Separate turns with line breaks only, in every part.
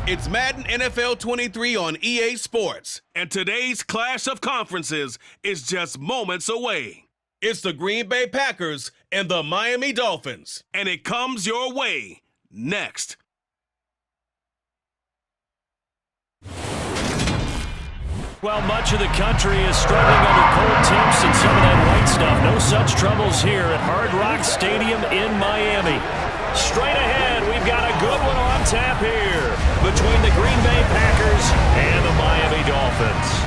It's Madden NFL 23 on EA Sports, and today's clash of conferences is just moments away. It's the Green Bay Packers and the Miami Dolphins, and it comes your way next.
Well, much of the country is struggling under cold temps and some of that white stuff. No such troubles here at Hard Rock Stadium in Miami. Straight ahead, we've got a good one on tap here between the Green Bay Packers and the Miami Dolphins.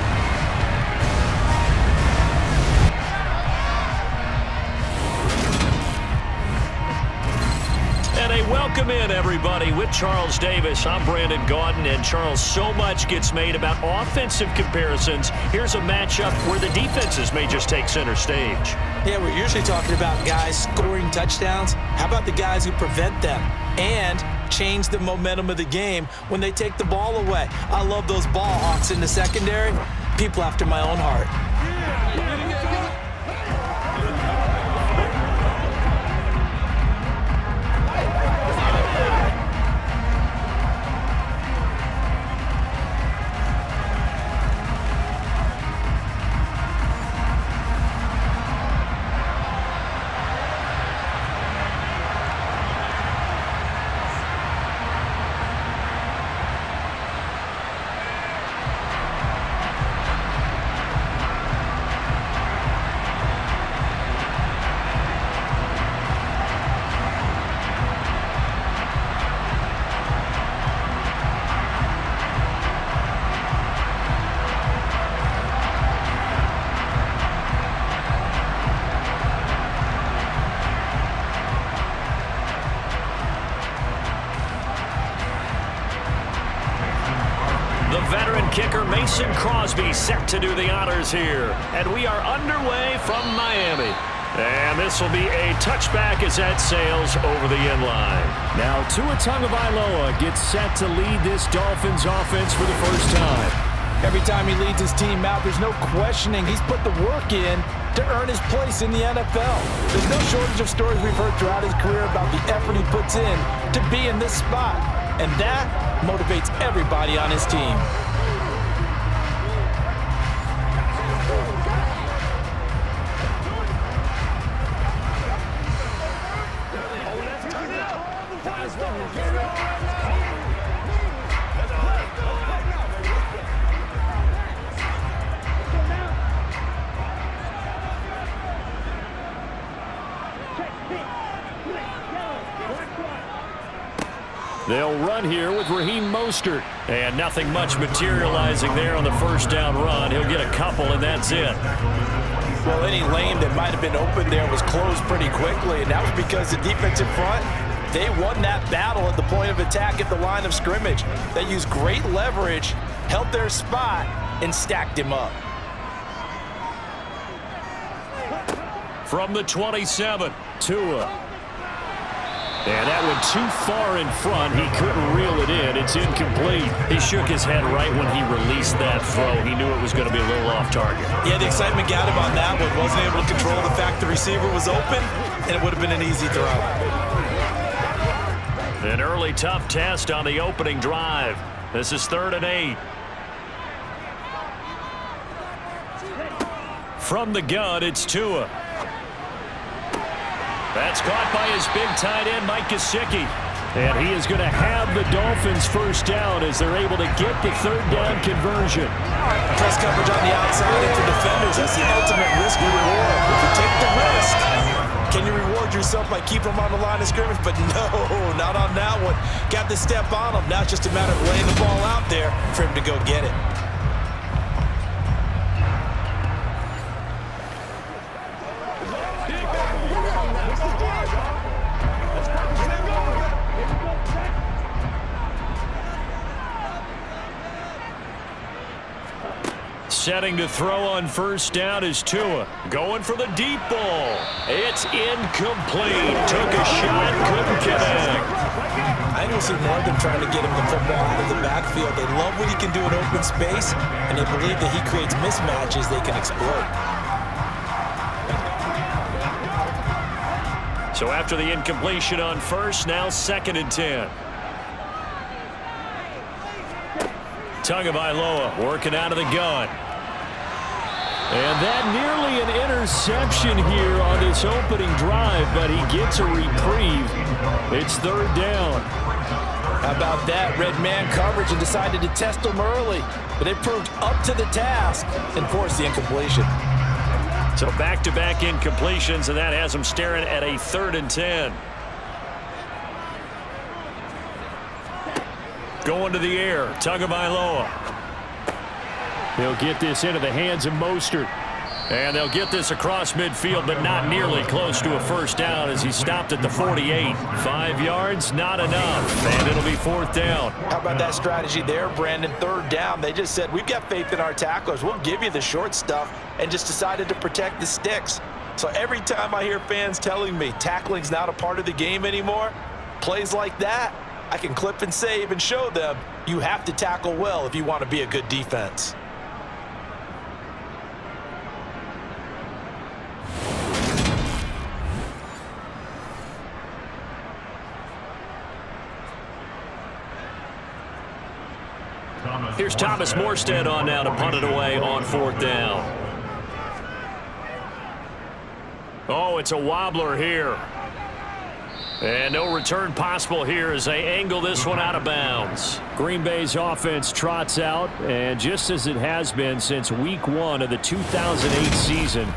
And a welcome in, everybody, with Charles Davis. I'm Brandon Gaudin, and Charles, so much gets made about offensive comparisons. Here's a matchup where the defenses may just take center stage.
Yeah, we're usually talking about guys scoring touchdowns. How about the guys who prevent them and change the momentum of the game when they take the ball away? I love those ball hawks in the secondary. People after my own heart.
Kicker Mason Crosby set to do the honors here. And we are underway from Miami. And this will be a touchback as that sails over the end line.
Now Tua Tagovailoa gets set to lead this Dolphins offense for the first time.
Every time he leads his team out, there's no questioning. He's put the work in to earn his place in the NFL. There's no shortage of stories we've heard throughout his career about the effort he puts in to be in this spot. And that motivates everybody on his team.
They'll run here with Raheem Mostert. And nothing much materializing there on the first down run. He'll get a couple, and that's it.
Well, any lane that might have been open there was closed pretty quickly, and that was because the defensive front, they won that battle at the point of attack at the line of scrimmage. They used great leverage, held their spot, and stacked him up.
From the 27, Tua. And that went too far in front. He couldn't reel it in. It's incomplete. He shook his head right when he released that throw. He knew it was going to be a little off target.
Yeah, the excitement got him on that one. Wasn't able to control the fact the receiver was open, and it would have been an easy throw.
An early tough test on the opening drive. This is 3rd and 8. From the gun, it's Tua. That's caught by his big tight end, Mike Gesicki. And he is going to have the Dolphins first down as they're able to get the 3rd down conversion.
Press coverage on the outside, and for defenders, that's the ultimate risk and reward. If you take the risk, can you reward yourself by keeping them on the line of scrimmage? But no, not on that one. Got the step on him. Now it's just a matter of laying the ball out there for him to go get it.
Setting to throw on first down is Tua. Going for the deep ball. It's incomplete. Took a shot, couldn't connect.
I think we'll see more of them trying to get him the football out of the backfield. They love what he can do in open space, and they believe that he creates mismatches they can exploit.
So after the incompletion on first, now 2nd and 10. Tagovailoa working out of the gun. And that nearly an interception here on this opening drive, but he gets a reprieve. It's third down.
How about that? Red man coverage and decided to test him early, but it proved up to the task and forced the incompletion.
So back-to-back incompletions, and that has him staring at a 3rd and 10. Going to the air, Tagovailoa.
He'll get this into the hands of Mostert.
And they'll get this across midfield, but not nearly close to a first down as he stopped at the 48. 5 yards, not enough, and it'll be 4th down.
How about that strategy there, Brandon? 3rd down. They just said, we've got faith in our tacklers. We'll give you the short stuff, and just decided to protect the sticks. So every time I hear fans telling me tackling's not a part of the game anymore, plays like that, I can clip and save and show them you have to tackle well if you want to be a good defense.
Here's Thomas Morstead on now to punt it away on 4th down. Oh, it's a wobbler here. And no return possible here as they angle this one out of bounds.
Green Bay's offense trots out, and just as it has been since week 1 of the 2008 season,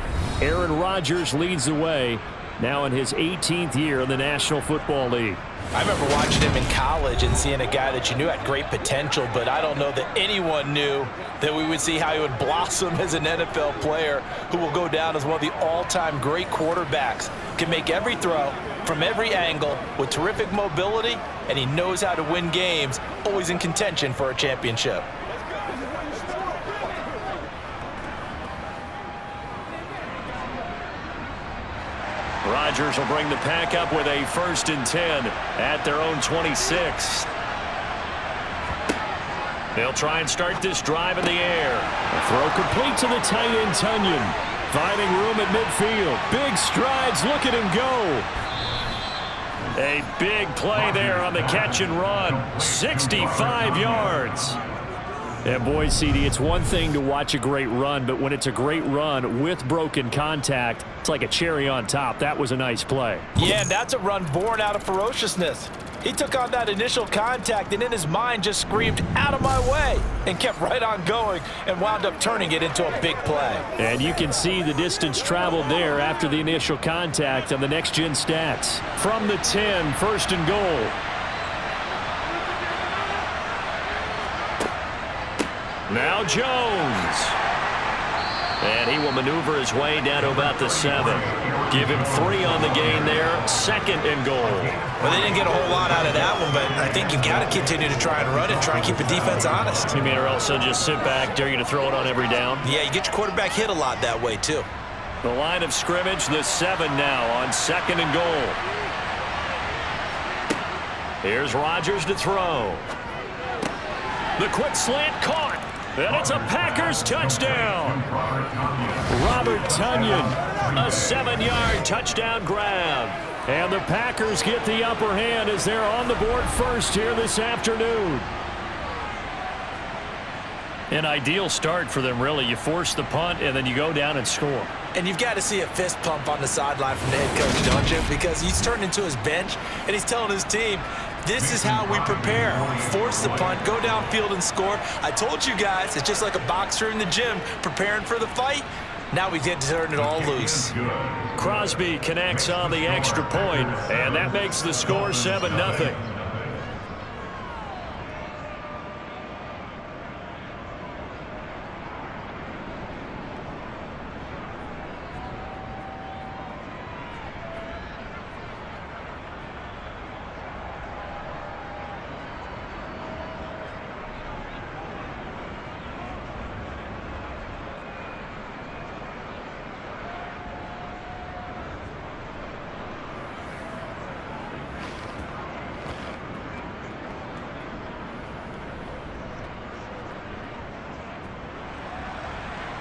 Aaron Rodgers leads the way, now in his 18th year in the National Football League.
I remember watching him in college and seeing a guy that you knew had great potential, but I don't know that anyone knew that we would see how he would blossom as an NFL player who will go down as one of the all-time great quarterbacks. Can make every throw from every angle with terrific mobility, and he knows how to win games, always in contention for a championship.
Rodgers will bring the pack up with a 1st and 10 at their own 26. They'll try and start this drive in the air.
A throw complete to the tight end, Tunyon. Finding room at midfield. Big strides. Look at him go.
A big play there on the catch and run. 65 yards.
And boy, CD, it's one thing to watch a great run, but when it's a great run with broken contact, it's like a cherry on top. That was a nice play.
Yeah, and that's a run born out of ferociousness. He took on that initial contact and in his mind just screamed, "Out of my way," and kept right on going and wound up turning it into a big play.
And you can see the distance traveled there after the initial contact on the next-gen stats. From the 10, 1st and goal.
Now Jones. And he will maneuver his way down to about the 7. Give him 3 on the gain there. 2nd and goal.
Well, they didn't get a whole lot out of that one, but I think you've got to continue to try and run it, try and keep the defense honest.
You mean or else they'll just sit back, dare you to throw it on every down?
Yeah, you get your quarterback hit a lot that way, too.
The line of scrimmage, the 7 now on 2nd and goal. Here's Rodgers to throw. The quick slant caught. And it's a Packers touchdown.
Robert Tunyon.
A 7-yard touchdown grab.
And the Packers get the upper hand as they're on the board first here this afternoon.
An ideal start for them, really. You force the punt, and then you go down and score.
And you've got to see a fist pump on the sideline from the head coach, don't you? Because he's turned into his bench, and he's telling his team, this is how we prepare. Force the punt, go downfield and score. I told you guys, it's just like a boxer in the gym preparing for the fight. Now we get to turn it all loose.
Crosby connects on the extra point, and that makes the score 7-0.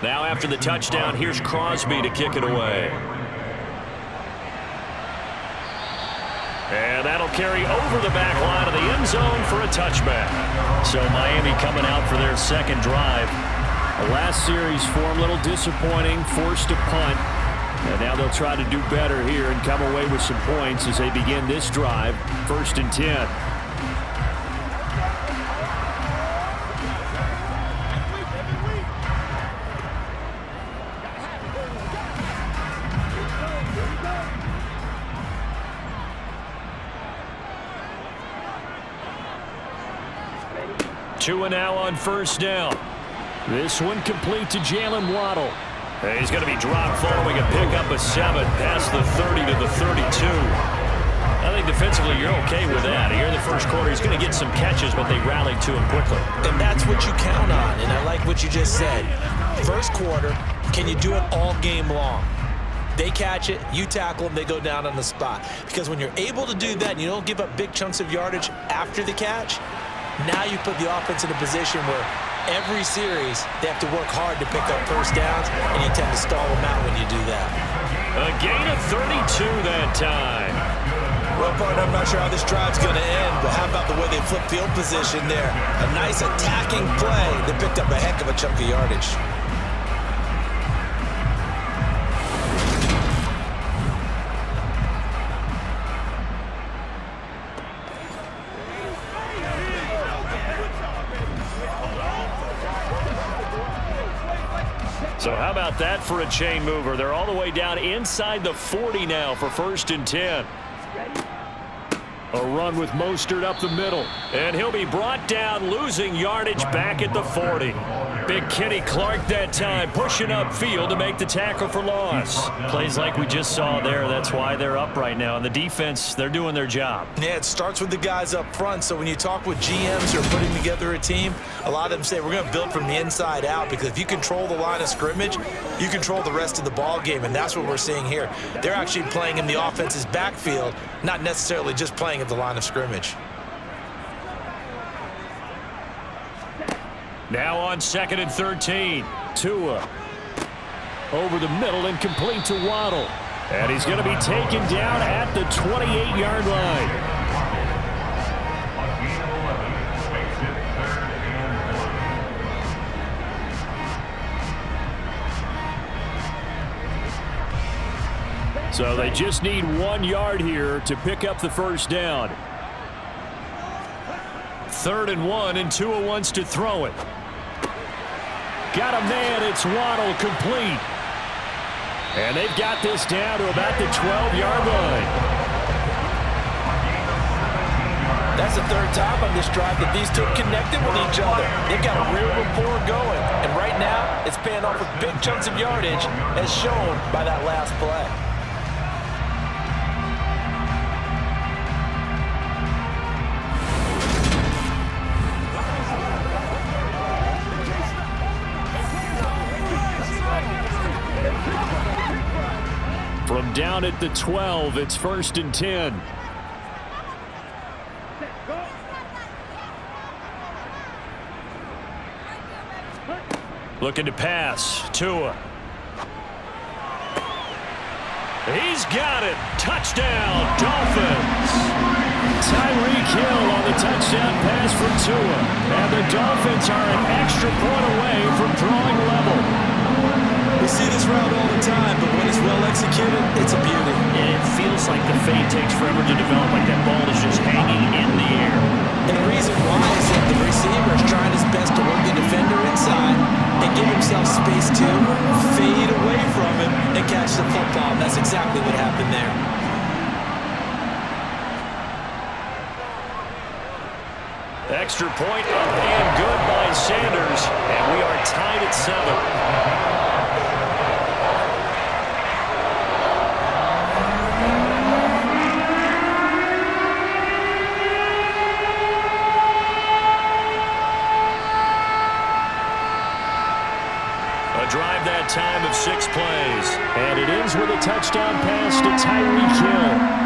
Now after the touchdown, here's Crosby to kick it away. And that'll
That'll carry over the back line of the end zone for a touchback. So Miami coming out for their second drive. The last series for them, a little disappointing, forced to punt. And now they'll try to do better here and come away with some points as they begin this drive, 1st and 10. Tua now on 1st down. This one complete to Jalen Waddle. And he's going to be dropped following a pickup of 7 past the 30 to the 32. I think defensively you're okay with that. Here in the first quarter, he's going to get some catches, but they rallied to him quickly.
And that's what you count on, and I like what you just said. First quarter, can you do it all game long? They catch it, you tackle them, they go down on the spot. Because when you're able to do that and you don't give up big chunks of yardage after the catch, now you put the offense in a position where every series they have to work hard to pick up first downs, and you tend to stall them out when you do that.
A gain of 32 that time.
Well, partner, I'm not sure how this drive's going to end, but how about the way they flip field position there? A nice attacking play. They picked up a heck of a chunk of yardage.
So how about that for a chain mover? They're all the way down inside the 40 now for 1st and 10. A run with Mostert up the middle. And he'll be brought down, losing yardage back at the 40. Big Kenny Clark that time, pushing upfield to make the tackle for loss. Plays like we just saw there. That's why they're up right now. And the defense, they're doing their job.
Yeah, it starts with the guys up front. So when you talk with GMs who are putting together a team, a lot of them say we're going to build from the inside out, because if you control the line of scrimmage, you control the rest of the ball game, and that's what we're seeing here. They're actually playing in the offense's backfield, not necessarily just playing at the line of scrimmage.
Now on 2nd and 13. Tua over the middle and complete to Waddle. And he's going to be taken down at the 28-yard line. So they just need 1 yard here to pick up the first down. 3rd and 1, and Tua wants to throw it. Got a man, it's Waddle, complete. And they've got this down to about the 12-yard line.
That's the 3rd time on this drive that these two connected with each other. They've got a real rapport going. And right now, it's paying off with big chunks of yardage, as shown by that last play.
From down at the 12, it's 1st and 10. Looking to pass. Tua. He's got it. Touchdown, Dolphins. Tyreek Hill on the touchdown pass from Tua. And the Dolphins are an extra point away from drawing level.
We see this route all the time, but when it's well executed, it's a beauty.
And it feels like the fade takes forever to develop, like that ball is just hanging in the air.
And the reason why is that the receiver is trying his best to work the defender inside and give himself space to fade away from him and catch the football. And that's exactly what happened there.
Extra point up and good by Sanders, and we are tied at 7. Drive that time of 6 plays. And it ends with a touchdown pass to Tyreek Hill.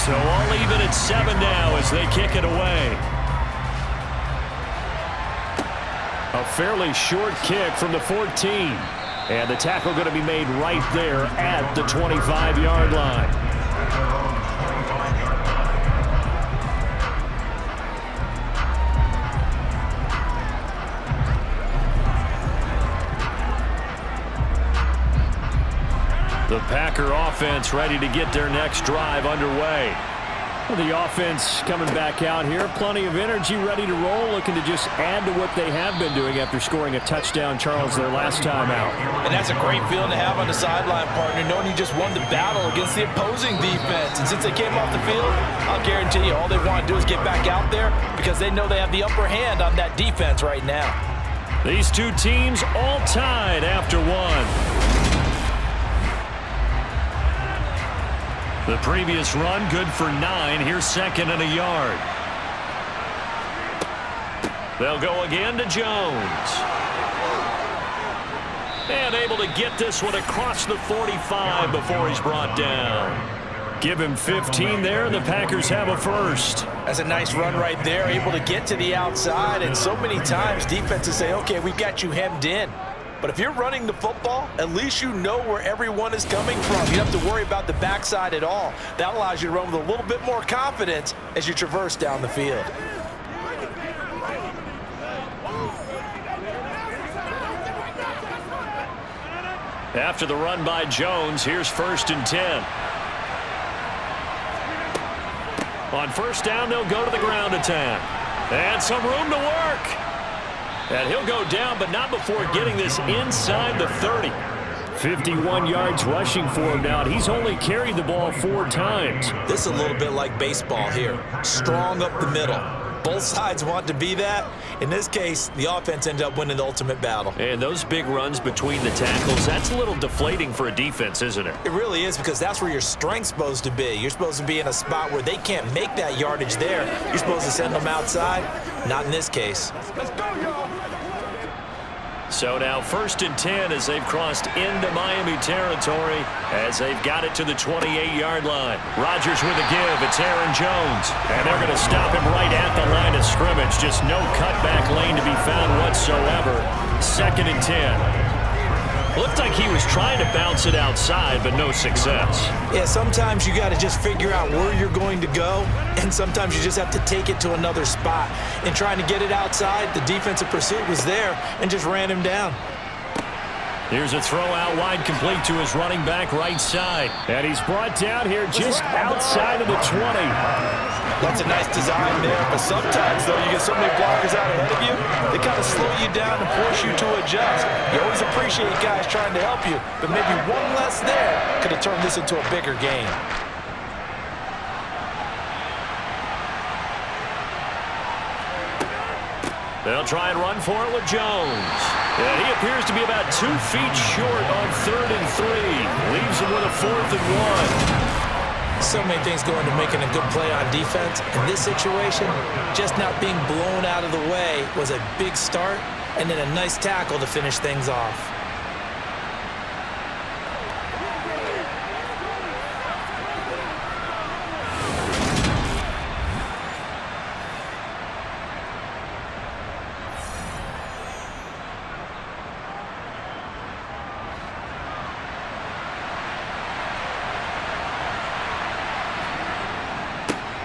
So all even at 7 now as they kick it away. A fairly short kick from the 14. And the tackle going to be made right there at the 25-yard line. The Packer offense ready to get their next drive underway. Well, the offense coming back out here. Plenty of energy, ready to roll, looking to just add to what they have been doing after scoring a touchdown, Charles, their last time out.
And that's a great feeling to have on the sideline, partner, knowing you just won the battle against the opposing defense. And since they came off the field, I'll guarantee you all they want to do is get back out there because they know they have the upper hand on that defense right now.
These two teams all tied after one. The previous run, good for 9. Here's second and a yard. They'll go again to Jones. And able to get this one across the 45 before he's brought down. Give him 15 there, and the Packers have a first.
That's a nice run right there, able to get to the outside. And so many times defenses say, okay, we've got you hemmed in. But if you're running the football, at least you know where everyone is coming from. You don't have to worry about the backside at all. That allows you to run with a little bit more confidence as you traverse down the field.
After the run by Jones, here's 1st and 10. On first down, they'll go to the ground attack. And some room to work. And he'll go down, but not before getting this inside the 30. 51 yards rushing for him now. He's only carried the ball 4 times.
This is a little bit like baseball here. Strong up the middle. Both sides want to be that. In this case, the offense ended up winning the ultimate battle.
And those big runs between the tackles, that's a little deflating for a defense, isn't it?
It really is, because that's where your strength's supposed to be. You're supposed to be in a spot where they can't make that yardage there. You're supposed to send them outside. Not in this case.
Let's go, y'all.
So now 1st and 10 as they've crossed into Miami territory as they've got it to the 28-yard line. Rodgers with a give. It's Aaron Jones. And they're going to stop him right at the line of scrimmage. Just no cutback lane to be found whatsoever. 2nd and 10. Looked like he was trying to bounce it outside, but no success.
Yeah, sometimes you got to just figure out where you're going to go, and sometimes you just have to take it to another spot. In trying to get it outside, the defensive pursuit was there and just ran him down.
Here's a throw out wide, complete to his running back right side. And he's brought down here just outside of the 20.
That's a nice design there, but sometimes, though, you get so many blockers out ahead of you, they kind of slow you down and force you to adjust. You always appreciate guys trying to help you, but maybe one less there could have turned this into a bigger game.
They'll try and run for it with Jones. And he appears to be about 2 feet short on 3rd and 3. Leaves him with a 4th and 1.
So many things go into making a good play on defense. In this situation, just not being blown out of the way was a big start, and then a nice tackle to finish things off.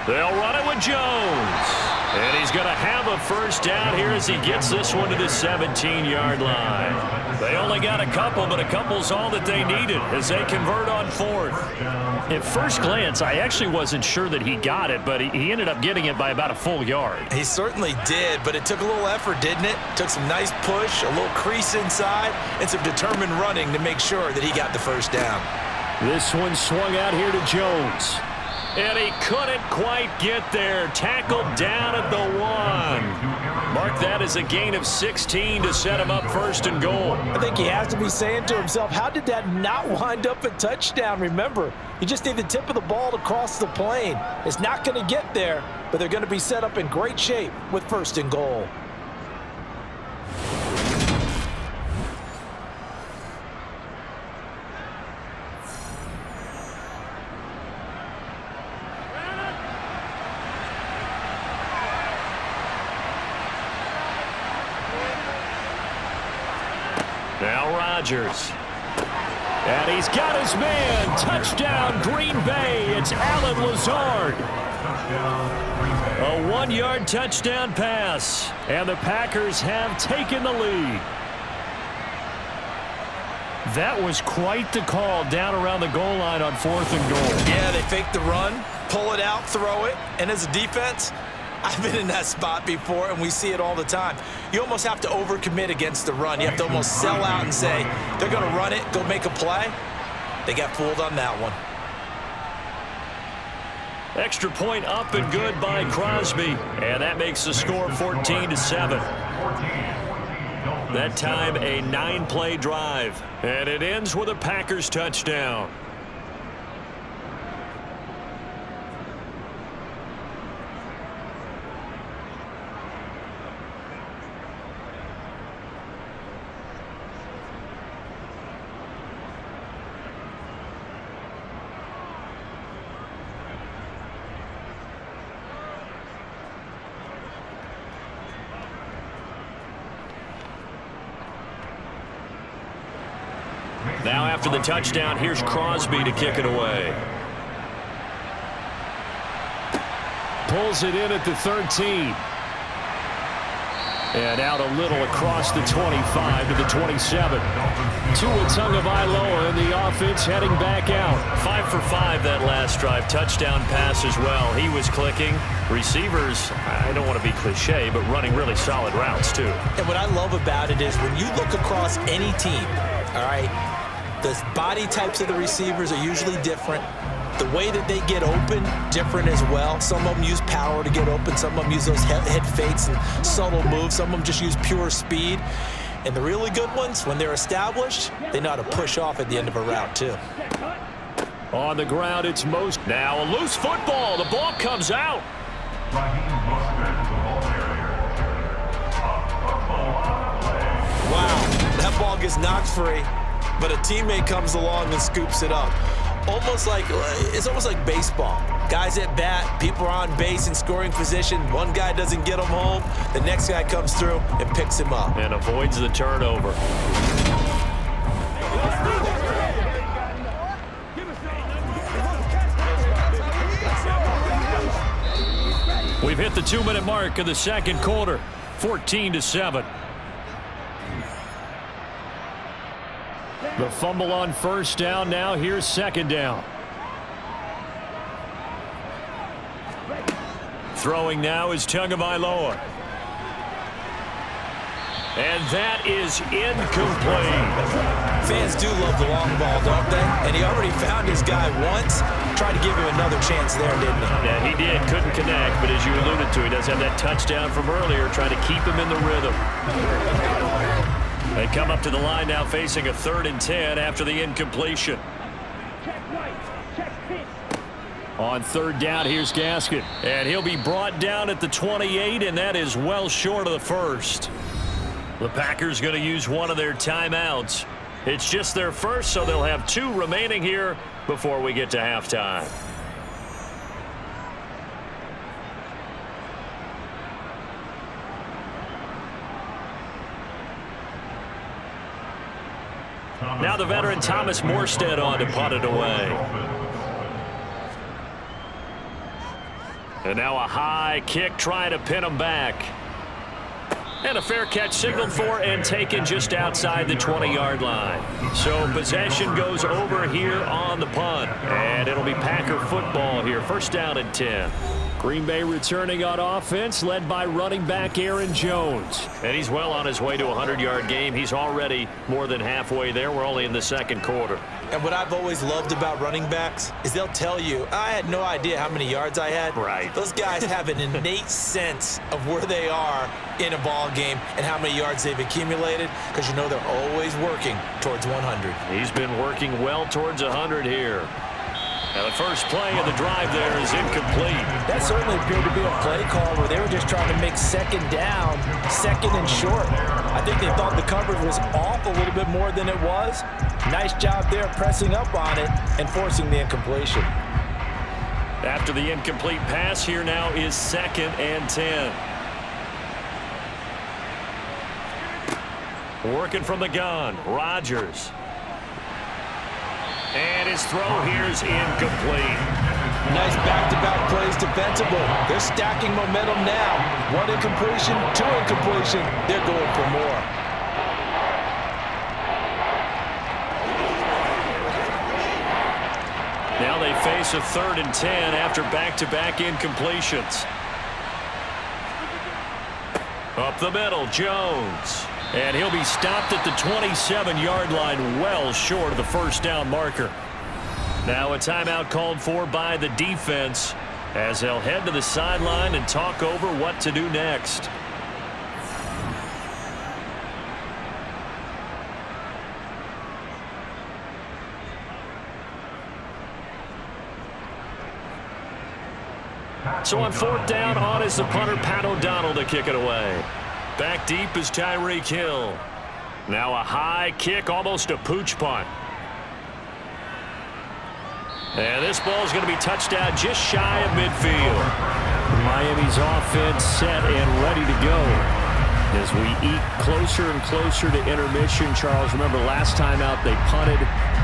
They'll run it with Jones. And he's going to have a first down here as he gets this one to the 17-yard line. They only got a couple, but a couple's all that they needed as they convert on 4th. At first glance, I actually wasn't sure that he got it, but he ended up getting it by about a full yard.
He certainly did, but it took a little effort, didn't it? Took some nice push, a little crease inside, and some determined running to make sure that he got the first down.
This one swung out here to Jones. And he couldn't quite get there. Tackled down at the 1. Mark that as a gain of 16 to set him up 1st and goal.
I think he has to be saying to himself, how did that not wind up a touchdown? Remember, you just need the tip of the ball to cross the plane. It's not going to get there, but they're going to be set up in great shape with 1st and goal.
now Rodgers. And he's got his man. Touchdown, Green Bay. It's Allen Lazard. A 1-yard touchdown pass. And the Packers have taken the lead. That was quite the call down around the goal line on 4th and goal.
Yeah, they fake the run, pull it out, throw it. And as a defense, I've been in that spot before, and we see it all the time. You almost have to overcommit against the run. You have to almost sell out and say, they're going to run it, go make a play. They got fooled on that one.
Extra point up and good by Crosby. And that makes the score 14-7. That time a 9-play drive. And it ends with a Packers touchdown. Now after the touchdown, here's Crosby to kick it away.
Pulls it in at the 13. And out a little across the 25 to the 27. Tua Tagovailoa in the offense heading back out.
5 for 5 that last drive. Touchdown pass as well. He was clicking. Receivers, I don't want to be cliche, but running really solid routes too.
And what I love about it is when you look across any team, all right, the body types of the receivers are usually different. The way that they get open, different as well. Some of them use power to get open. Some of them use those head fakes and subtle moves. Some of them just use pure speed. And the really good ones, when they're established, they know how to push off at the end of a route, too.
On the ground, it's Most.
Now a loose football. The ball comes out.
Wow, that ball gets knocked free, but a teammate comes along and scoops it up. It's almost like baseball. Guys at bat, people are on base in scoring position. One guy doesn't get him home. The next guy comes through and picks him up.
And avoids the turnover. We've hit the 2-minute mark of the second quarter. 14-7.
The fumble on first down. Now here's second down.
Throwing now is Tagovailoa. And that is incomplete.
Fans do love the long ball, don't they? And he already found his guy once. Tried to give him another chance there, didn't he?
Yeah, he did. Couldn't connect, but as you alluded to, he does have that touchdown from earlier, trying to keep him in the rhythm. They come up to the line now facing a 3rd and 10 after the incompletion.
On 3rd down, here's Gaskin.
And he'll be brought down at the 28, and that is well short of the first. The Packers going to use one of their timeouts. It's just their first, so they'll have 2 remaining here before we get to halftime. Now the veteran Thomas Morstead on to punt it away. And now a high kick trying to pin him back. And a fair catch signaled for and taken just outside the 20-yard line. So possession goes over here on the punt. And it'll be Packer football here. 1st down and 10.
Green Bay returning on offense, led by running back Aaron Jones.
And he's well on his way to a 100-yard game. He's already more than halfway there. We're only in the second quarter.
And what I've always loved about running backs is they'll tell you, I had no idea how many yards I had.
Right.
Those guys have an innate sense of where they are in a ball game and how many yards they've accumulated, because you know they're always working towards 100.
He's been working well towards 100 here. Now the first play of the drive there is incomplete.
That certainly appeared to be a play call where they were just trying to make 2nd down, 2nd and short. I think they thought the coverage was off a little bit more than it was. Nice job there pressing up on it and forcing the incompletion.
After the incomplete pass, here now is 2nd and 10. Working from the gun, Rodgers. And his throw here is incomplete.
Nice back-to-back plays defensively. They're stacking momentum now. 1 incompletion, 2 incompletion. They're going for more.
Now they face a 3rd and 10 after back-to-back incompletions. Up the middle, Jones. And he'll be stopped at the 27-yard line, well short of the first down marker. Now a timeout called for by the defense as they'll head to the sideline and talk over what to do next. So on 4th down, on is the punter, Pat O'Donnell, to kick it away. Back deep is Tyreek Hill. Now a high kick, almost a pooch punt. And this ball is going to be touched out just shy of midfield.
Miami's offense set and ready to go. As we eat closer and closer to intermission, Charles, remember last time out they punted.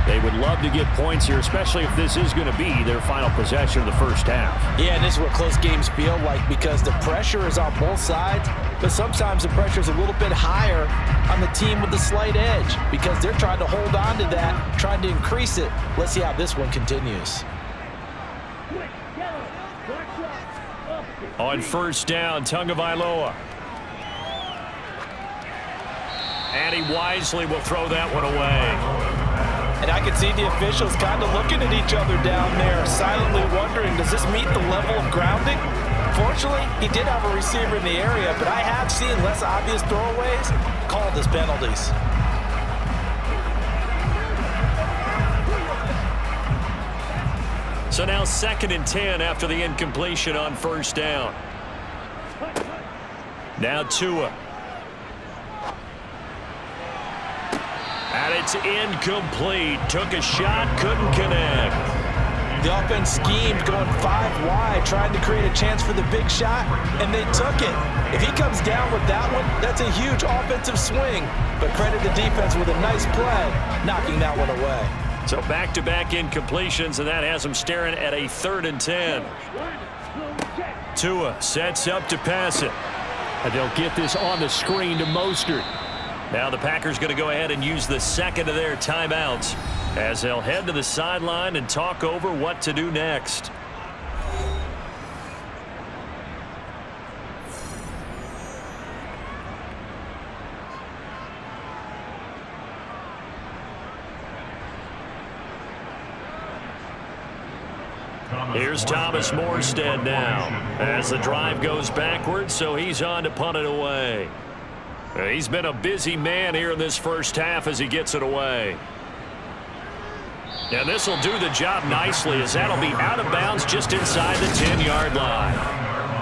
They would love to get points here, especially if this is going to be their final possession of the first half.
Yeah, and this is what close games feel like because the pressure is on both sides, but sometimes the pressure is a little bit higher on the team with the slight edge because they're trying to hold on to that, trying to increase it. Let's see how this one continues.
On 1st down, Tagovailoa. And he wisely will throw that one away.
And I can see the officials kind of looking at each other down there, silently wondering, does this meet the level of grounding? Fortunately, he did have a receiver in the area, but I have seen less obvious throwaways called as penalties.
So now 2nd and 10 after the incompletion on 1st down. Now Tua. And it's incomplete. Took a shot, couldn't connect.
The offense schemed going 5 wide, trying to create a chance for the big shot, and they took it. If he comes down with that one, that's a huge offensive swing. But credit the defense with a nice play, knocking that one away.
So back-to-back incompletions, and that has them staring at a 3rd and 10. Tua sets up to pass it.
And they'll get this on the screen to Mostert.
Now the Packers going to go ahead and use the 2nd of their timeouts as they'll head to the sideline and talk over what to do next. Here's Thomas Morstead now as the drive goes backwards, so he's on to punt it away. He's been a busy man here in this first half as he gets it away. And this will do the job nicely as that'll be out of bounds just inside the 10-yard line.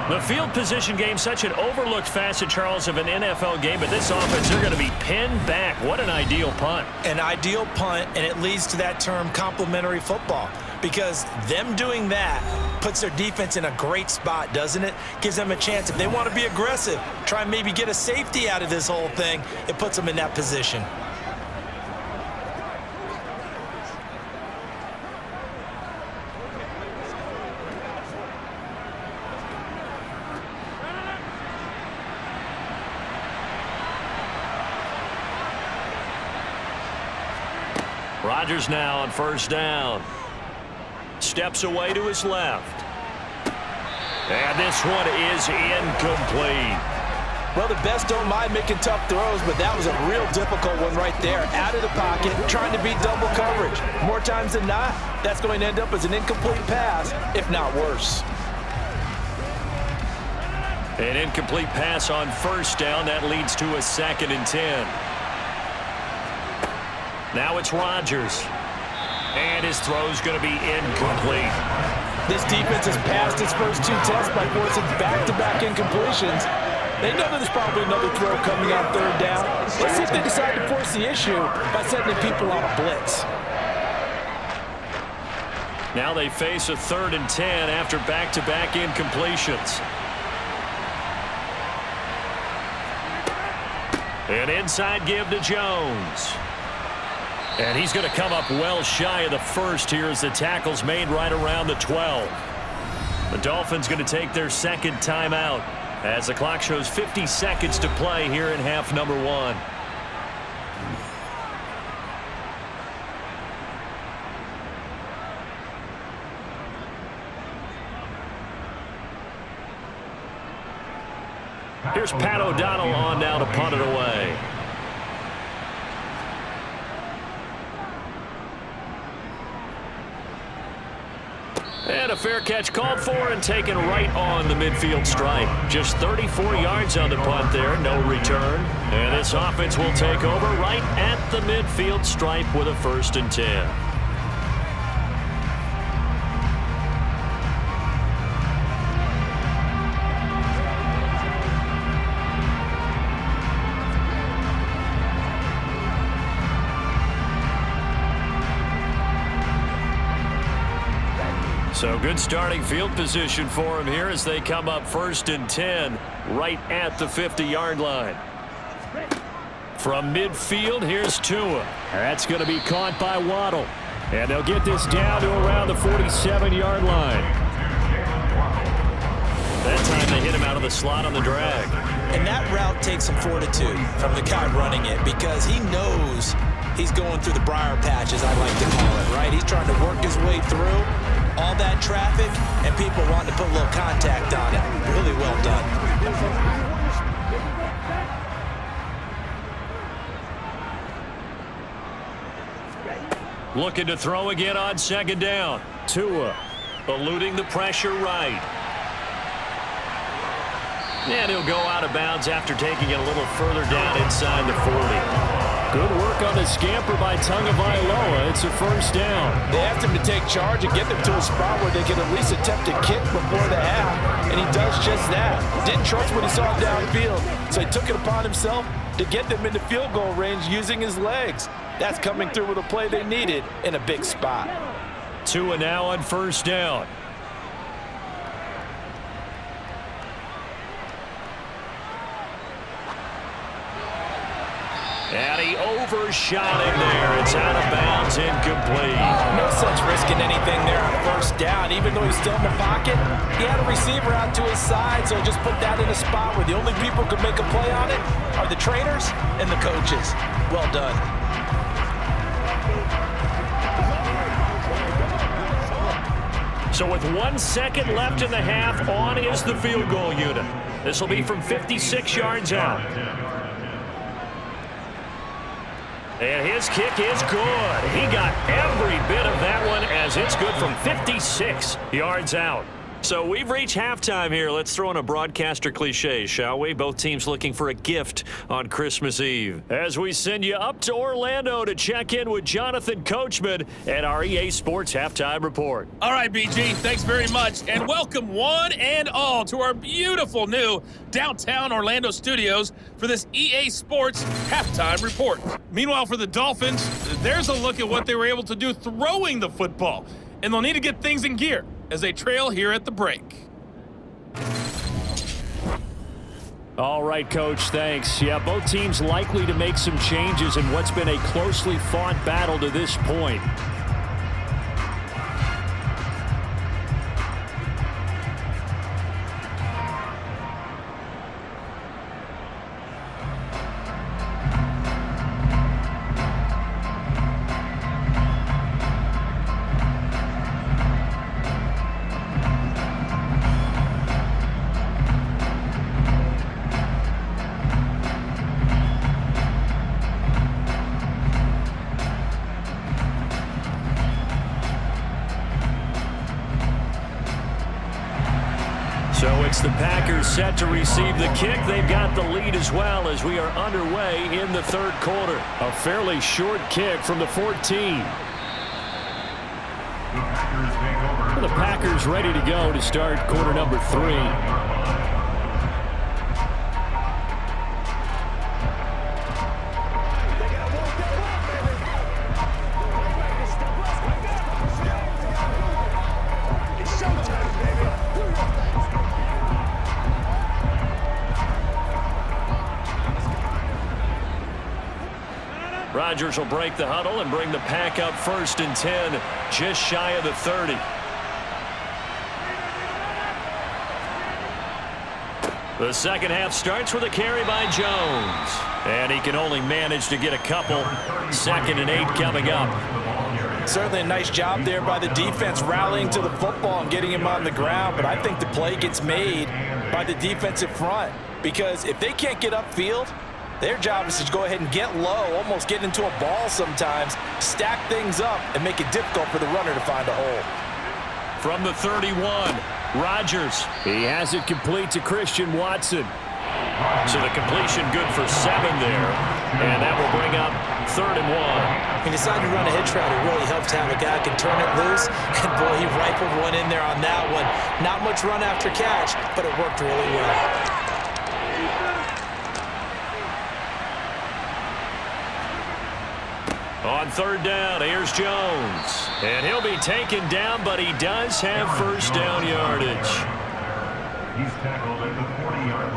The field position game, such an overlooked facet, Charles, of an NFL game, but this offense, they're going to be pinned back. What an ideal punt.
An ideal punt, and it leads to that term complementary football. Because them doing that puts their defense in a great spot, doesn't it? Gives them a chance. If they want to be aggressive, try and maybe get a safety out of this whole thing, it puts them in that position.
Rodgers now on 1st down. Steps away to his left. And this one is incomplete.
Well, the best don't mind making tough throws, but that was a real difficult one right there. Out of the pocket, trying to beat double coverage. More times than not, that's going to end up as an incomplete pass, if not worse.
An incomplete pass on 1st down. That leads to a 2nd and 10. Now it's Rodgers. And his throw's going to be incomplete.
This defense has passed its first 2 tests by forcing back-to-back incompletions. They know that there's probably another throw coming on 3rd down. Let's see if they decide to force the issue by sending people on a blitz.
Now they face a 3rd and 10 after back-to-back incompletions.
An inside give to Jones. And he's going to come up well shy of the first here as the tackle's made right around the 12. The Dolphins going to take their second timeout as the clock shows 50 seconds to play here in half number 1. Here's Pat O'Donnell on now to punt it away. And a fair catch called for and taken right on the midfield stripe. Just 34 yards on the punt there, no return. And this offense will take over right at the midfield stripe with a 1st and 10. So good starting field position for him here as they come up 1st and 10 right at the 50-yard line. From midfield, here's Tua. That's going to be caught by Waddle. And they'll get this down to around the 47-yard line. That time they hit him out of the slot on the drag.
And that route takes some fortitude from the guy running it because he knows he's going through the briar patch, as I like to call it, right? He's trying to work his way through all that traffic, and people want to put a little contact on it. Really well done.
Looking to throw again on 2nd down. Tua eluding the pressure right. And he'll go out of bounds after taking it a little further down inside the 40. Good work on the scamper by Tagovailoa. It's a 1st down.
They asked him to take charge and get them to a spot where they can at least attempt a kick before the half, and he does just that. Didn't trust what he saw downfield, so he took it upon himself to get them into field goal range using his legs. That's coming through with a play they needed in a big spot.
Tua now on 1st down. And he overshot him there. It's out of bounds, incomplete.
No sense risking anything there on 1st down. Even though he's still in the pocket, he had a receiver out to his side, so just put that in a spot where the only people who can make a play on it are the trainers and the coaches. Well done.
So with 1 second left in the half, on is the field goal unit. This will be from 56 yards out. And his kick is good. He got every bit of that one as it's good from 56 yards out. So we've reached halftime here. Let's throw in a broadcaster cliche, shall we? Both teams looking for a gift on Christmas Eve. As we send you up to Orlando to check in with Jonathan Coachman at our EA Sports Halftime Report.
All right, BG, thanks very much. And welcome one and all to our beautiful new downtown Orlando studios for this EA Sports Halftime Report. Meanwhile, for the Dolphins, there's a look at what they were able to do throwing the football. And they'll need to get things in gear as they trail here at the break.
All right, Coach, thanks. Yeah, both teams likely to make some changes in what's been a closely fought battle to this point. So it's the Packers set to receive the kick. They've got the lead as well as we are underway in the third quarter. A fairly short kick from the 14. The Packers ready to go to start quarter number 3. Rodgers will break the huddle and bring the pack up 1st and 10, just shy of the 30. The second half starts with a carry by Jones. And he can only manage to get a couple. 2nd and 8 coming up.
Certainly a nice job there by the defense rallying to the football and getting him on the ground. But I think the play gets made by the defensive front. Because if they can't get upfield, their job is to go ahead and get low, almost get into a ball sometimes, stack things up, and make it difficult for the runner to find a hole.
From the 31, Rodgers. He has it complete to Christian Watson. So the completion good for 7 there. And that will bring up 3rd and 1.
He decided to run a hitch route. It really helps to have a guy who can turn it loose. And, boy, he rifled one in there on that one. Not much run after catch, but it worked really well.
On 3rd down, here's Jones. And he'll be taken down, but he does have 1st down yardage.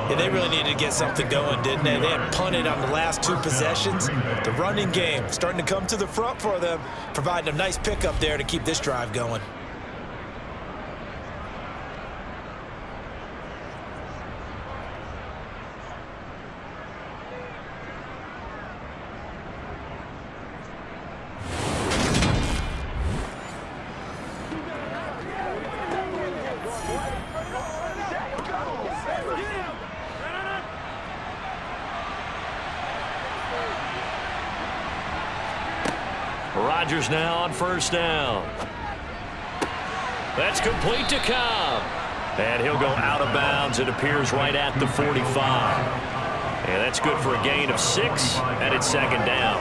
Yeah, they really needed to get something going, didn't they? They had punted on the last 2 possessions. The running game starting to come to the front for them, providing a nice pickup there to keep this drive going.
Rodgers now on 1st down. That's complete to Cobb. And he'll go out of bounds. It appears right at the 45. And that's good for a gain of 6, and it's 2nd down.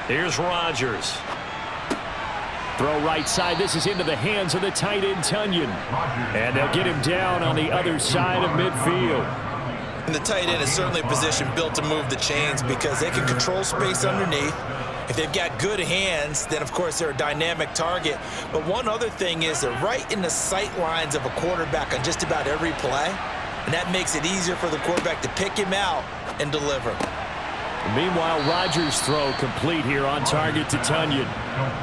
Here's Rodgers. Throw right side. This is into the hands of the tight end, Tunyon. And they'll get him down on the other side of midfield.
And the tight end is certainly a position built to move the chains because they can control space underneath. If they've got good hands, then, of course, they're a dynamic target. But one other thing is they're right in the sight lines of a quarterback on just about every play. And that makes it easier for the quarterback to pick him out and deliver.
Meanwhile, Rodgers' throw complete here on target to Tunyon.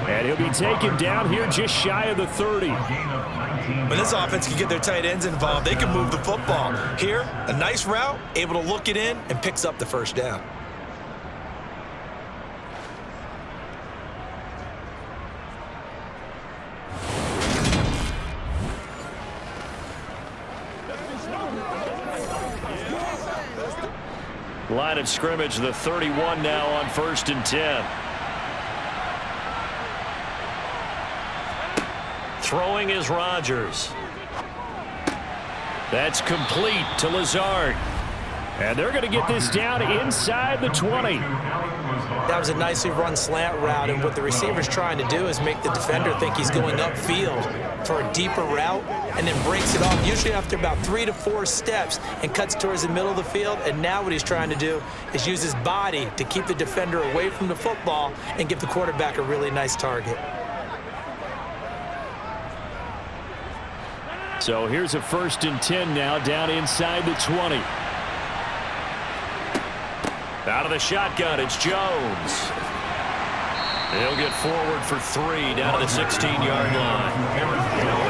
And he'll be taken down here just shy of the 30.
When this offense can get their tight ends involved, they can move the football. Here, a nice route, able to look it in, and picks up the 1st down.
Line of scrimmage, the 31 now on 1st and 10. Throwing is Rodgers. That's complete to Lazard. And they're going to get this down inside the 20.
That was a nicely run slant route, and what the receiver's trying to do is make the defender think he's going upfield for a deeper route and then breaks it off, usually after about 3 to 4 steps, and cuts towards the middle of the field. And now what he's trying to do is use his body to keep the defender away from the football and give the quarterback a really nice target.
So here's a 1st and 10 now down inside the 20. Out of the shotgun, it's Jones. He'll get forward for 3 down to the 16-yard line.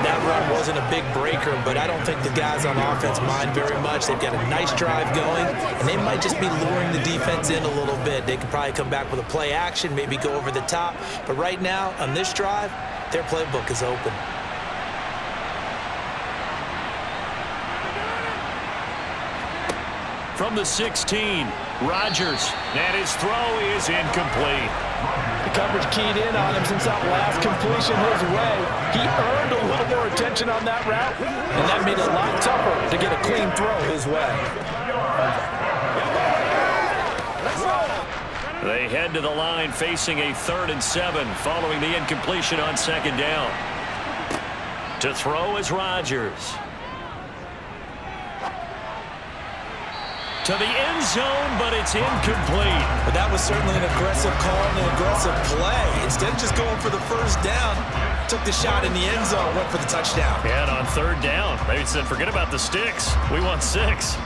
That run wasn't a big breaker, but I don't think the guys on offense mind very much. They've got a nice drive going, and they might just be luring the defense in a little bit. They could probably come back with a play action, maybe go over the top. But right now, on this drive, their playbook is open.
From the 16, Rodgers, and his throw is incomplete.
The coverage keyed in on him since that last completion his way. He earned a little more attention on that route, and that made it a lot tougher to get a clean throw his way.
They head to the line facing a 3rd and 7 following the incompletion on 2nd down. To throw is Rodgers. To the end zone, but it's incomplete.
But that was certainly an aggressive call and an aggressive play. Instead of just going for the first down, took the shot in the end zone, went for the touchdown.
And on third down, they said, forget about the sticks. We want 6.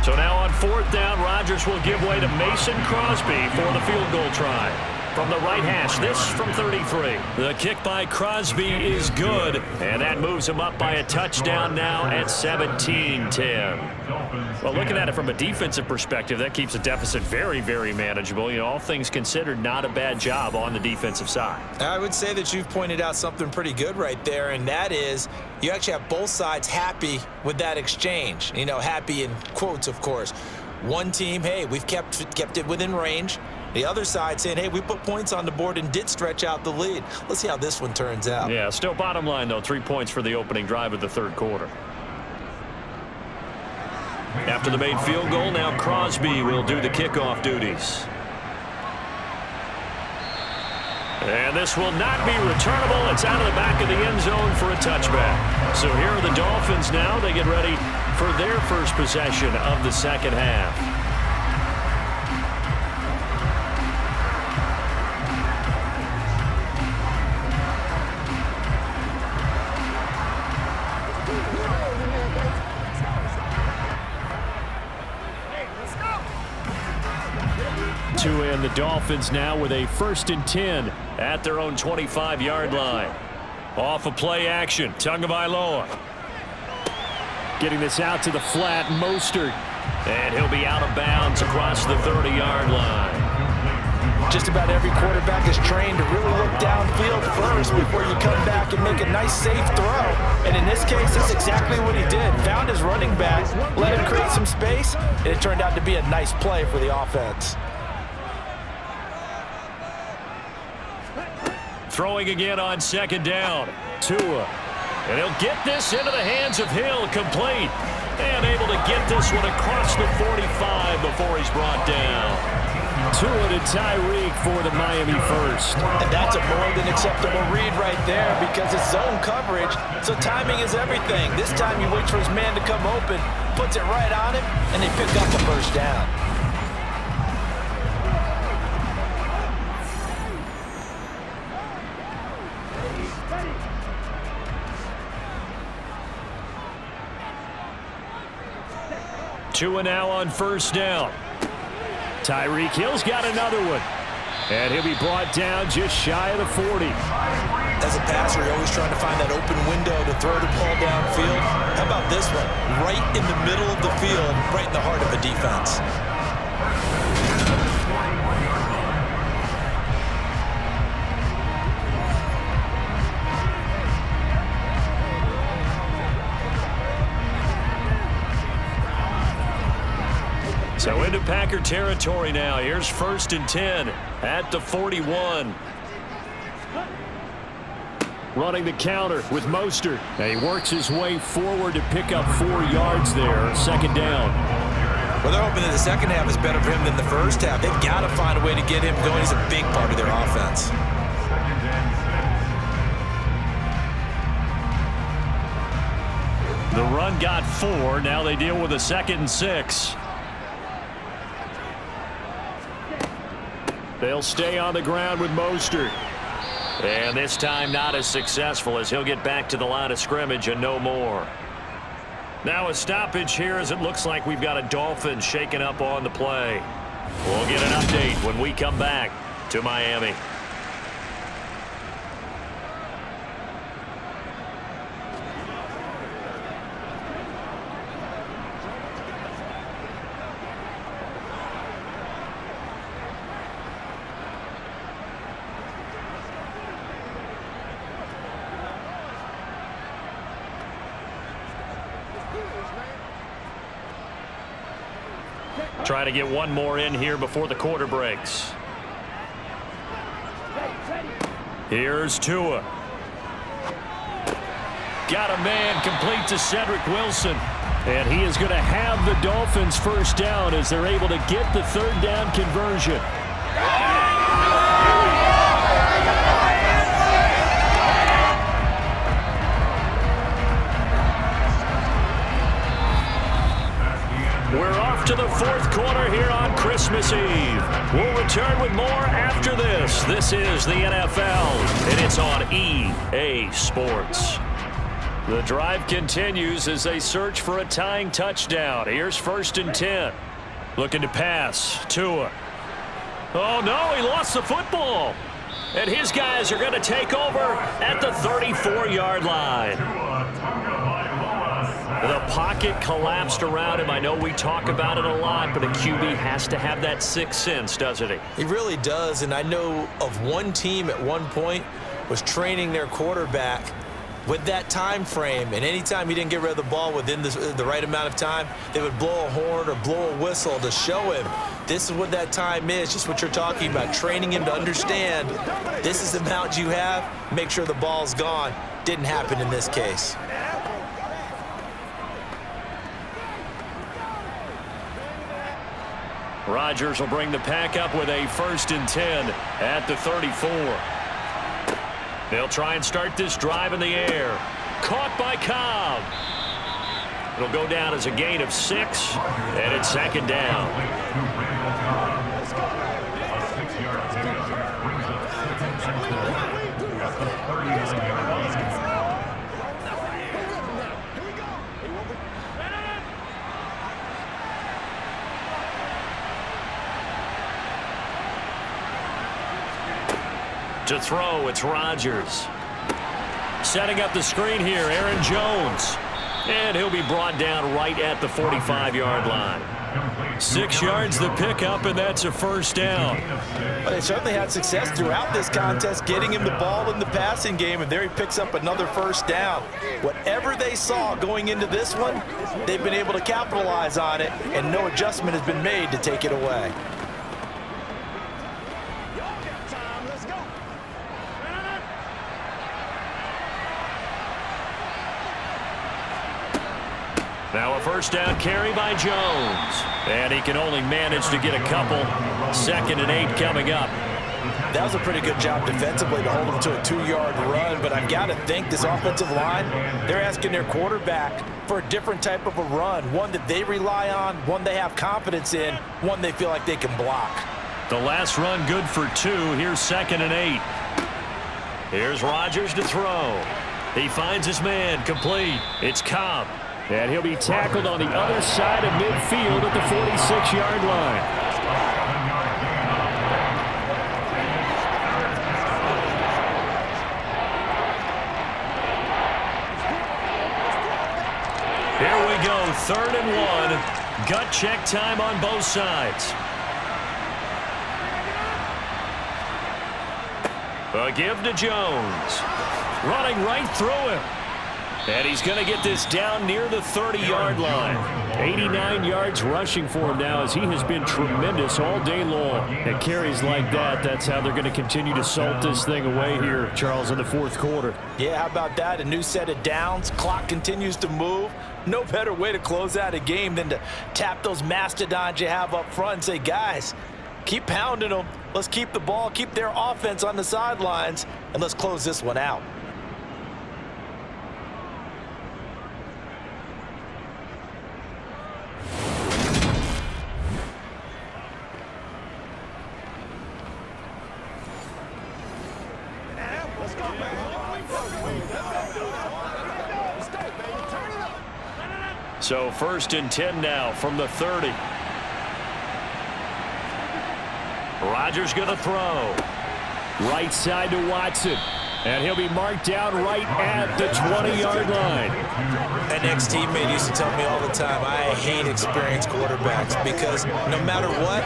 So now on fourth down, Rodgers will give way to Mason Crosby for the field goal try. From the right hash, this from 33. The kick by Crosby is good, and that moves him up by a touchdown now at 17-10. Well, looking at it from a defensive perspective, that keeps the deficit very, very manageable. You know, all things considered, not a bad job on the defensive side.
I would say that you've pointed out something pretty good right there, and that is you actually have both sides happy with that exchange. You know, happy in quotes, of course. One team, hey, we've kept it within range. The other side saying, hey, we put points on the board and did stretch out the lead. Let's see how this one turns out.
Yeah, still bottom line, though, 3 points for the opening drive of the third quarter. After the made field goal, now Crosby will do the kickoff duties. And this will not be returnable. It's out of the back of the end zone for a touchback. So here are the Dolphins now. They get ready for their first possession of the second half. And the Dolphins now with a 1st and 10 at their own 25-yard line. Off of play action, Tagovailoa. Getting this out to the flat, Mostert. And he'll be out of bounds across the 30-yard line.
Just about every quarterback is trained to really look downfield first before you come back and make a nice, safe throw. And in this case, that's exactly what he did. Found his running back, let him create some space, and it turned out to be a nice play for the offense.
Throwing again on second down. Tua. And he'll get this into the hands of Hill, complete. And able to get this one across the 45 before he's brought down. Tua to Tyreek for the Miami first.
And that's a more than acceptable read right there because it's zone coverage, so timing is everything. This time he waits for his man to come open, puts it right on him, and they pick up the first down.
Tua now on first down. Tyreek Hill's got another one. And he'll be brought down just shy of the 40.
As a passer, you're always trying to find that open window to throw the ball downfield. How about this one? Right in the middle of the field, right in the heart of a defense.
So into Packer territory now. Here's 1st and 10 at the 41. Running the counter with Mostert. Now he works his way forward to pick up 4 yards there. Second down.
Well, they're hoping that the second half is better for him than the first half. They've got to find a way to get him going. He's a big part of their offense.
The run got 4. Now they deal with a 2nd and 6. They'll stay on the ground with Mostert. And this time not as successful as he'll get back to the line of scrimmage and no more. Now a stoppage here as it looks like we've got a Dolphin shaking up on the play. We'll get an update when we come back to Miami. Trying to get one more in here before the quarter breaks. Here's Tua. Got a man complete to Cedric Wilson. And he is going to have the Dolphins first down as they're able to get the third down conversion. We're off to the fourth quarter here on Christmas Eve. We'll return with more after this. This is the NFL, and it's on EA Sports. The drive continues as they search for a tying touchdown. Here's 1st and 10. Looking to pass. Tua. Oh, no, he lost the football. And his guys are going to take over at the 34-yard line. The pocket collapsed around him. I know we talk about it a lot, but a QB has to have that sixth sense, doesn't he?
He really does, and I know of one team at one point was training their quarterback with that time frame, and anytime he didn't get rid of the ball within the right amount of time, they would blow a horn or blow a whistle to show him this is what that time is, just what you're talking about, training him to understand this is the amount you have, make sure the ball's gone. Didn't happen in this case.
Rodgers will bring the pack up with a 1st and 10 at the 34. They'll try and start this drive in the air. Caught by Cobb. It'll go down as a gain of 6, and it's 2nd down. To throw, it's Rodgers. Setting up the screen here, Aaron Jones. And he'll be brought down right at the 45-yard line. 6 yards the pickup, and that's a 1st down.
Well, they certainly had success throughout this contest, getting him the ball in the passing game, and there he picks up another 1st down. Whatever they saw going into this one, they've been able to capitalize on it, and no adjustment has been made to take it away.
Now a 1st down carry by Jones. And he can only manage to get a couple. 2nd and 8 coming up.
That was a pretty good job defensively to hold him to a 2-yard run, but I've got to think this offensive line, they're asking their quarterback for a different type of a run, one that they rely on, one they have confidence in, one they feel like they can block.
The last run good for 2. Here's 2nd and 8. Here's Rodgers to throw. He finds his man, complete. It's Cobb. And he'll be tackled on the other side of midfield at the 46-yard line. Here we go, 3rd and 1. Gut check time on both sides. A give to Jones. Running right through him. And he's going to get this down near the 30-yard line. 89 yards rushing for him now as he has been tremendous all day long. And carries like that, that's how they're going to continue to salt this thing away here, Charles, in the 4th quarter.
Yeah, how about that? A new set of downs. Clock continues to move. No better way to close out a game than to tap those mastodons you have up front and say, guys, keep pounding them. Let's keep the ball, keep their offense on the sidelines, and let's close this one out.
So 1st and 10 now from the 30. Rodgers going to throw. Right side to Watson. And he'll be marked down right at the 20-yard line.
An ex-teammate used to tell me all the time, I hate experienced quarterbacks because no matter what,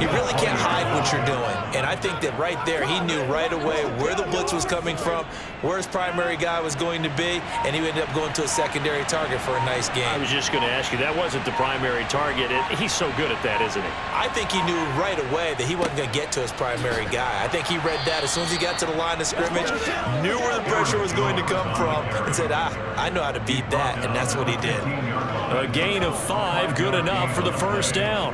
you really can't hide what you're doing. And I think that right there, he knew right away where the blitz was coming from, where his primary guy was going to be, and he ended up going to a secondary target for a nice game.
I was just going to ask you, that wasn't the primary target. He's so good at that, isn't he?
I think he knew right away that he wasn't going to get to his primary guy. I think he read that as soon as he got to the line of scrimmage, knew where the pressure was going to come from, and said, I know how to beat that, and that's what he did.
A gain of 5, good enough for the 1st down.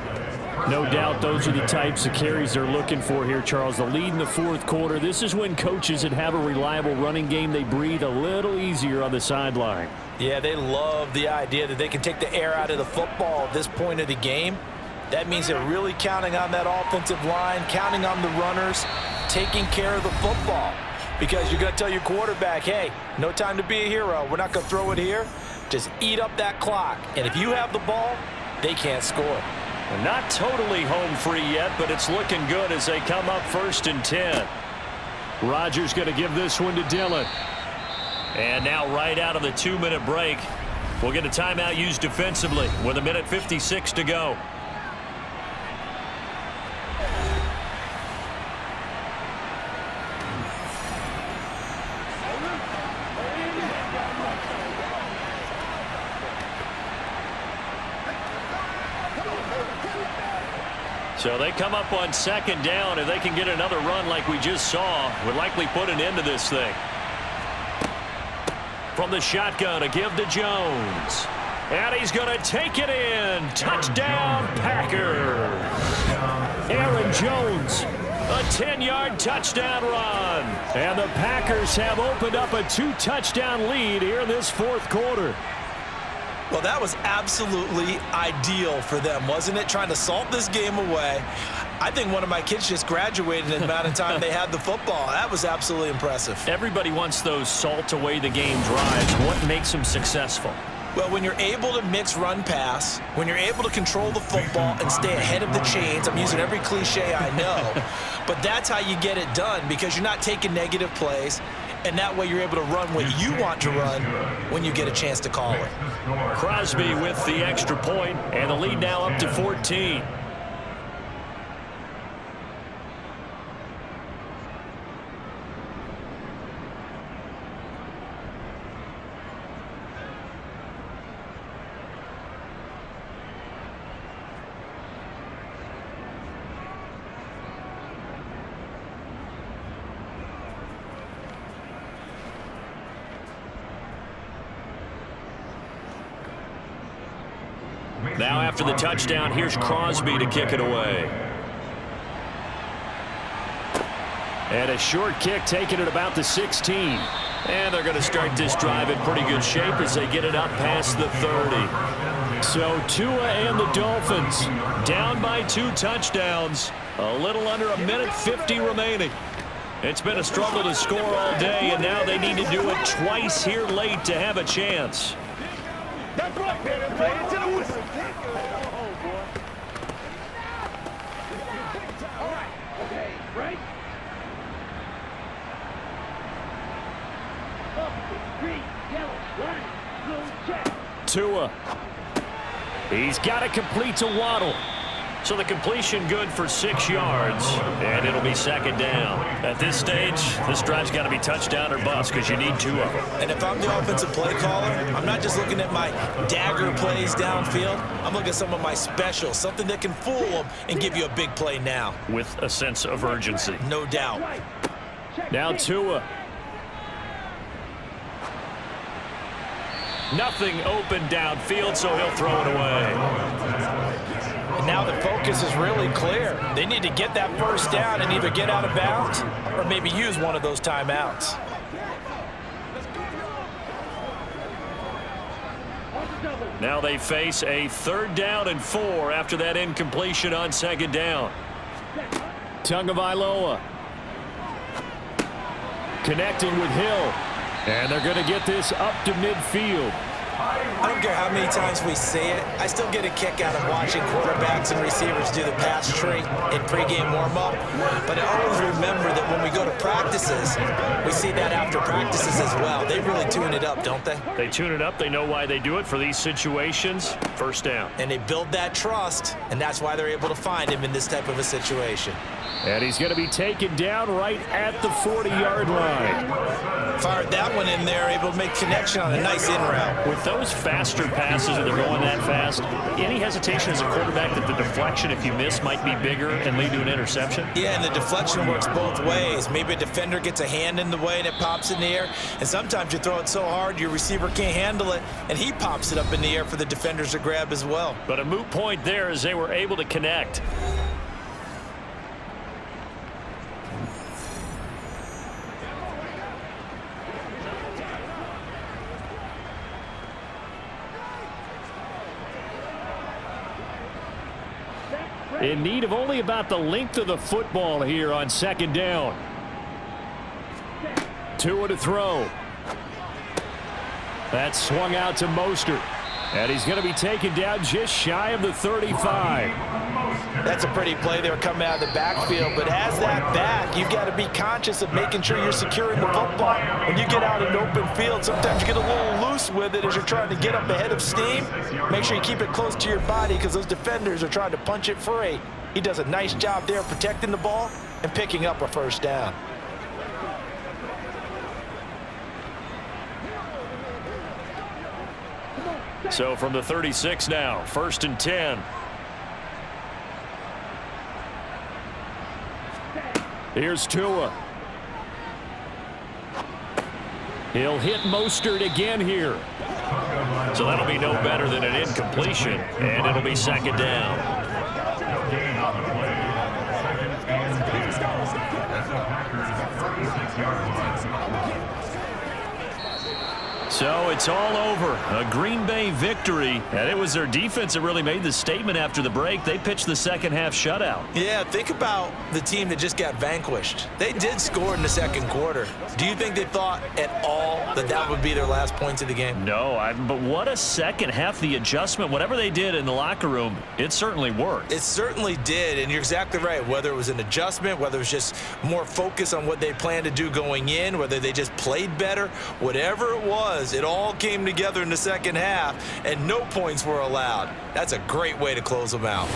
No doubt those are the types of carries they're looking for here, Charles. The lead in the fourth quarter. This is when coaches that have a reliable running game, they breathe a little easier on the sideline.
Yeah, they love the idea that they can take the air out of the football at this point of the game. That means they're really counting on that offensive line, counting on the runners, taking care of the football. Because you're going to tell your quarterback, hey, no time to be a hero. We're not going to throw it here. Just eat up that clock. And if you have the ball, they can't score.
Not totally home free yet, but it's looking good as they come up 1st and 10. Rodgers going to give this one to Dillon. And now right out of the 2-minute break, we'll get a timeout used defensively with 1:56 to go. So they come up on 2nd down. If they can get another run like we just saw, would likely put an end to this thing. From the shotgun, a give to Jones. And he's going to take it in. Touchdown, Packers. Aaron Jones, a 10-yard touchdown run. And the Packers have opened up a 2-touchdown lead here in this fourth quarter.
Well, that was absolutely ideal for them, wasn't it? Trying to salt this game away. I think one of my kids just graduated in the amount of time they had the football. That was absolutely impressive.
Everybody wants those salt away the game drives. What makes them successful?
Well, when you're able to mix run-pass, when you're able to control the football and stay ahead of the chains, I'm using every cliche I know, but that's how you get it done because you're not taking negative plays, and that way you're able to run what you want to run when you get a chance to call it.
Crosby with the extra point, and the lead now up to 14. Now after the touchdown, here's Crosby to kick it away. And a short kick taken at about the 16. And they're going to start this drive in pretty good shape as they get it up past the 30. So Tua and the Dolphins down by 2 touchdowns. A little under 1:50 remaining. It's been a struggle to score all day, and now they need to do it twice here late to have a chance.
That's right, baby. Play it to the whistle. All right. Okay. Right. Up, green, yellow, line, blue, check.
Tua. He's got it complete to Waddle. So the completion good for 6 yards, and it'll be 2nd down. At this stage, this drive's got to be touchdown or bust because you need 2 of them.
And if I'm the offensive play caller, I'm not just looking at my dagger plays downfield. I'm looking at some of my specials, something that can fool them and give you a big play now.
With a sense of urgency.
No doubt.
Now Tua. Nothing open downfield, so he'll throw it away.
And now the focus is really clear. They need to get that first down and either get out of bounds or maybe use one of those timeouts.
Now they face a 3rd down and 4 after that incompletion on 2nd down. Tagovailoa connecting with Hill. And they're going to get this up to midfield.
I don't care how many times we say it, I still get a kick out of watching quarterbacks and receivers do the pass tree in pregame warm-up. But I always remember that when we go to practices, we see that after practices as well. They really tune it up, don't they?
They tune it up. They know why they do it for these situations. 1st down.
And they build that trust, and that's why they're able to find him in this type of a situation.
And he's going to be taken down right at the 40-yard line.
Fired that one in there, able to make connection on a nice in route.
With those faster passes that they're going that fast, any hesitation as a quarterback that the deflection, if you miss, might be bigger and lead to an interception?
Yeah, and the deflection works both ways. Maybe a defender gets a hand in the way and it pops in the air, and sometimes you throw it so hard your receiver can't handle it, and he pops it up in the air for the defenders to grab as well.
But a moot point there as they were able to connect. In need of only about the length of the football here on second down. Tua to throw. That's swung out to Mostert. And he's going to be taken down just shy of the 35.
That's a pretty play there coming out of the backfield, but as that back, you've got to be conscious of making sure you're securing the football. When you get out in open field, sometimes you get a little loose with it as you're trying to get up ahead of steam. Make sure you keep it close to your body because those defenders are trying to punch it free. He does a nice job there protecting the ball and picking up a first down.
So from the 36 now, 1st and 10. Here's Tua. He'll hit Mostert again here. So that'll be no better than an incompletion, and it'll be second down. So it's all over. A Green Bay victory. And it was their defense that really made the statement after the break. They pitched the second half shutout.
Yeah, think about the team that just got vanquished. They did score in the second quarter. Do you think they thought at all that that would be their last points of the game?
No, but what a second half. The adjustment, whatever they did in the locker room, it certainly worked.
It certainly did, and you're exactly right. Whether it was an adjustment, whether it was just more focus on what they planned to do going in, whether they just played better, whatever it was, it all came together in the second half, and no points were allowed. That's a great way to close them out.